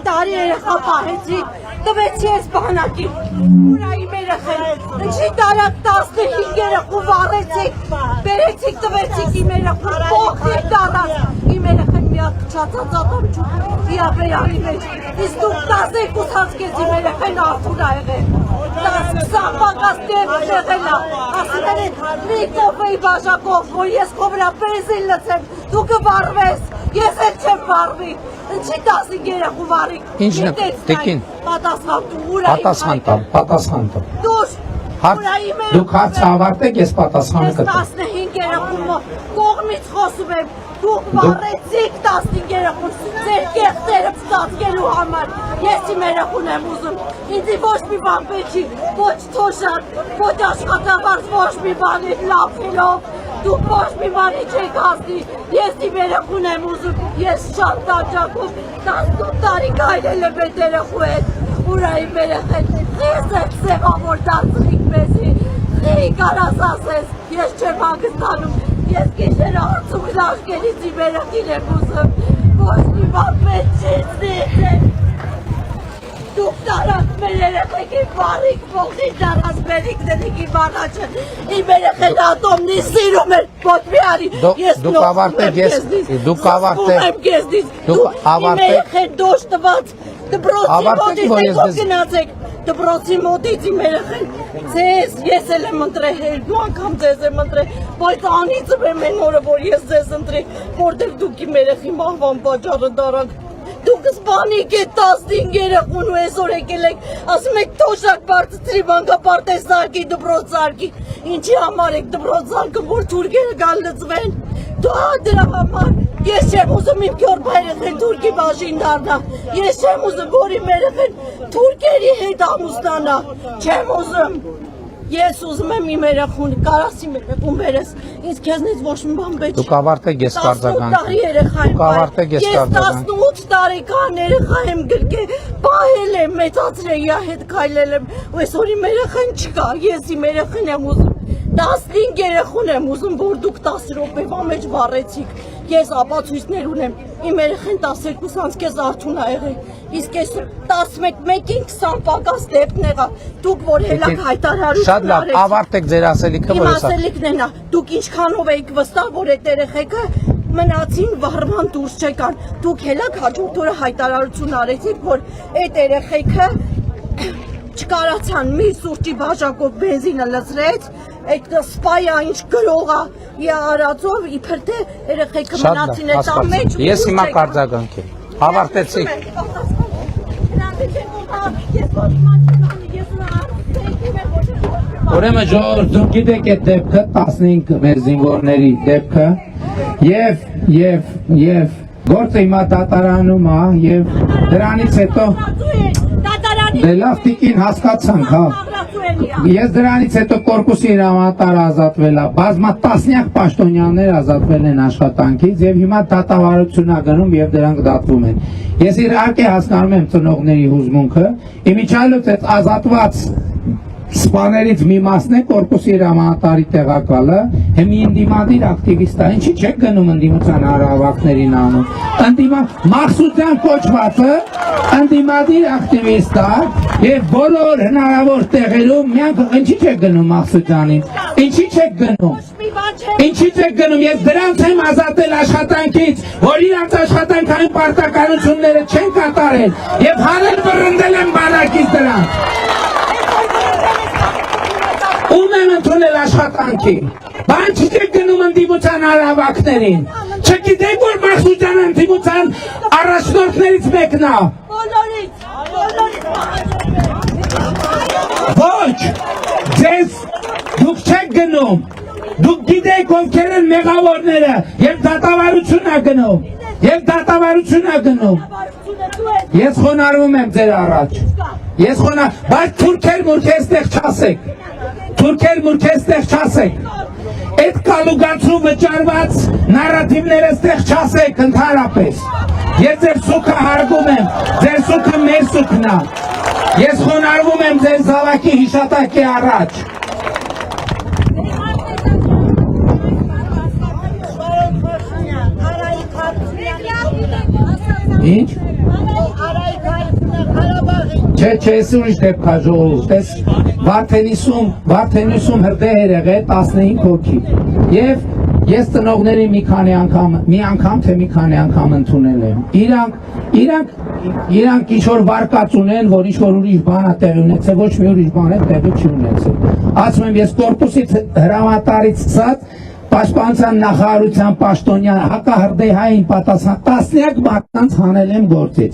Տարի երեխա պահեցի, տվեցի ես բանակի, ուրայի երեխեն, ինչի տարակ 15 երեխու վառեցիք, բերեցիք, տվեցիք իմ երեխուն, փոխվիք տարակ, իմ երեխեն միակ չացած ատամ չուք, դիաբերանի մեջ, իսկ դուք 12 հացկեց իմ երեխեն արդուր ա եղել, 20 պակաս դեպ եղել ա, ասիներ են մի կոպեի բաժակով, որ ես կովրա բենզին լծեմ, դու կվառվես, ես էլ չեմ վառվի, ինչի 15 երեխու վառիք, Տիկին, պատասխան տամ, դուք հարցը ավարտեք, ես պատասխանը կտամ։ Ես 15 երեխու կողմից խոսում եմ, դուք վառեցիք 15 երեխուն, ձեր կեղտերը ծածկելու համար, ես իմ երեխուն եմ ուզում, ինձի ոչ մի բան պետք չի, ոչ թոշակ, ոչ աշխատավարձ, ոչ մի բանի լափելով, դուք ոչ մի բանի չեք հասնի, ես իմ երեխուն եմ ուզում, ես շատ տանջակով 18 տարի գայլել եմ այդ երեխու հետ, ուրայի երեխեն, ես եք սևավոր դարձրիք մեզի, խեի կարաս ասես, ես չեմ հագստանում, ես գիշերը հարցում լաշկերից իմ երեխին եմ ուզում, ոչ մի բան պետք չի, դուք տարած մեր երեխեքին վարիք, ողջին տարած մերիք դենիք իմ առաջը, իմ երեխեն ատոմնի սիրում էր, ոչ մի արի, ես նոխում եմ կեզնից, դուք իմ երեխեն դոշ տված, դպրոցի մոտից եք ով գնացեք, դպրոցի մոտից իմ երեխեն, ձեզ, ես էլ եմ ընտրել, երկու անգամ ձեզ եմ ընտրել, բայց անիծում եմ են օրը, որ ես ձեզ ընտրի, որտեղ դուք իմ երեխի մահվան պատճառը դարանք, դուք սպանիք է 15 երեխուն ու այսօր եկել եք, ասում եք թոշակ բարձրի մանկապարտեզ զարկի, դպրոց զարկի, ինչի համար եք դպրոց զարկը, որ թուրքերը գալ լծվեն, դրա համար, ես չեմ ուզում իմ քյորբ երեխեն թուրքի բաժին դառնա, ես չեմ ուզում, որ իմ երեխեն թուրքերի հետ ամուսնանա, չեմ ուզում, ես ուզում եմ իմ երեխուն, կարաս իմ երեխուն բերես, ինձ քեզնից ոչ մի բան պետք չի։ Դուք ավարտեք ես կարձագանք։ 18 տարեկան երեխա եմ գրկել, պահել եմ, մեծացրել, իր հետ քայլել եմ, ու այսօր իմ երեխան չկա, ես իմ երեխան եմ ուզում, 15 երեխուն եմ ուզում, որ դուք 10 րոպեվա մեջ վառեցիք, ես ապացույցներ ունեմ, իմ երեխան 12 անցքեզ արդուն ա եղել, իսկ այսօր 11-ին 20 պակաս դեպքն եղավ, դուք որ հելակ հայտարարություն շատ լավ, ավարտեք ձեր ասելիքը, իմ ասելիքն են, դուք ինչքանով էիք վստահ, որ այդ երեխեքը մնացին վառման դուրս չեկան, դուք հելակ հաջորդ օրը հայտարարություն արեցիք, որ այդ երեխեքը չկարացան մի սուրճի բաժակով բենզինը լցրեց, այդ սպայա ինչ գրողա արածով իբր թե երեխեքը մնացին այդ ամեջ ես հիմա կարձագանք եմ, ավարտեցիք Ուրեմն ժողովուրդ, դուք գիտեք այդ դեպքը 15 մեր զինվորների դեպքը եւ գործը հիմա դատարանում է եւ դրանից հետո դե լավ տիկին հասկացանք, հա ես դրանից հետո կորպուսի հրամանատար ազատվել է, բազմատասնյակ պաշտոնյաներ ազատվել են աշխատանքից եւ հիմա դատավարություն է գնում եւ դրանք դատվում են։ Ես իհարկե հասկանում եմ ծնողների հուզմունքը, իմիջիայլոց այդ ազատված սպաներից մի մասն է կորպուսի հրամանատարի տեղակալը, հիմի ընդդիմադիր ակտիվիստ է, ինչի չեք գնում ընդդիմության հանրահավաքներին անում, Մաղսուդյան կոչվածը ընդդիմադիր ակտիվիստ է եւ բոլոր հնարավոր տեղերում միանք ինչի չեք գնում Մաղսուդյանին, ինչի չեք գնում, ես դրանց եմ ազատել աշխատանքից, որ իրանց աշխատանքային պարտականությունները չեն կատարել եւ հանել բռնդել են բանակից դրանք Ում եմ ընդունել աշխատանքի, բան չեք գնում ընդդիմության հանրահավաքներին, չգիտեք որ Մաղսուդյանը ընդդիմության առաջնորդներից մեկն է։ Ոչ, ձեզ դուք չեք գնում, դուք գիտեք ովքեր են մեղավորները եւ դատավարություն է գնում, Ես խոնարհվում եմ ձեր առաջ, բայց թուրքեր մուրքեր ստեղ չասեք, այդ կալուգացու վճարված նարատիվները ստեղ չասեք ընդհանրապես, ես ձեր սուքը հարգում եմ, ձեր սուքը մեր սուքն է, ես խոնարհվում եմ ձեր զավակի հիշատակի առաջ, Ինչ։ Չէ, ես ուրիշ դեպք կա ժողովուրդ, ես Վարդենիսում հրդեհ էր եղել 15 հոգի եւ ես ծնողների մի անգամ թե մի քանի անգամ ընդունել եմ։ Իրանք ինչ-որ վարկած ունեն, որ ինչ-որ ուրիշ բան է տեղի ունեցել, ոչ մի ուրիշ բան է տեղի չի ունեցել։ Ասում եմ, ես կորպուսից հրամանատարից ցած Պաշտպանության նախարարության պաշտոնյա հակահրդեհային պատասխան տասնյակ մարդկանց հանել եմ գործից։